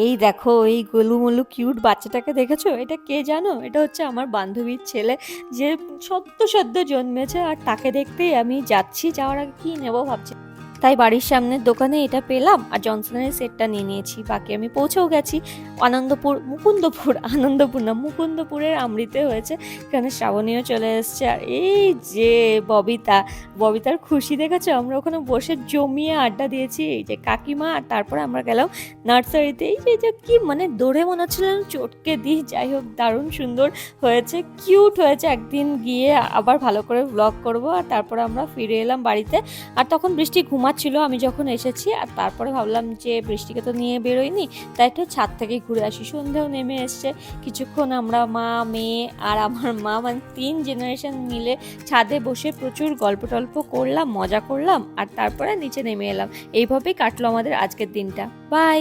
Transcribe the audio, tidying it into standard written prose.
এই দেখো এই গোলুমোলু কিউট বাচ্চাটাকে দেখেছো? এটা কে জানো? এটা হচ্ছে আমার বান্ধবীর ছেলে, যে সদ্য সদ্য জন্মেছে। আর তাকে দেখতেই আমি যাচ্ছি, যাওয়ার আগে কি নেবো ভাবছি। তাই বাড়ির সামনের দোকানে এটা পেলাম আর জনসনের সেটটা নিয়ে নিয়েছি। বাকি আমি পৌঁছেও গেছি আনন্দপুর না, মুকুন্দপুরের আমৃতে হয়েছে। এখানে শ্রাবণীও চলে এসেছে। আর এই যে ববিতার খুশি দেখেছো? আমরা ওখানে বসে জমিয়ে আড্ডা দিয়েছি, এই যে কাকিমা। আর তারপরে আমরা গেলাম নার্সারিতে। এই যে কি মানে দৌড়ে মনে হচ্ছিল যেন চটকে দিই। যাই হোক, দারুণ সুন্দর হয়েছে, কিউট হয়েছে। একদিন গিয়ে আবার ভালো করে ব্লগ করব। আর তারপরে আমরা ফিরে এলাম বাড়িতে। আর তখন বৃষ্টি ঘুমাচ্ছিল আমি যখন এসেছি। আর তারপরে ভাবলাম যে বৃষ্টিকে তো নিয়ে বেরোয়নি, তাই একটু ছাদ থেকে ঘুরে আসি। সন্ধেও নেমে এসছে। কিছুক্ষণ আমরা মা, মেয়ে আর আমার মা, মানে 3 জেনারেশন মিলে ছাদে বসে প্রচুর গল্প টল্প করলাম, মজা করলাম। আর তারপরে নিচে নেমে এলাম। এইভাবেই কাটলো আমাদের আজকের দিনটা। বাই।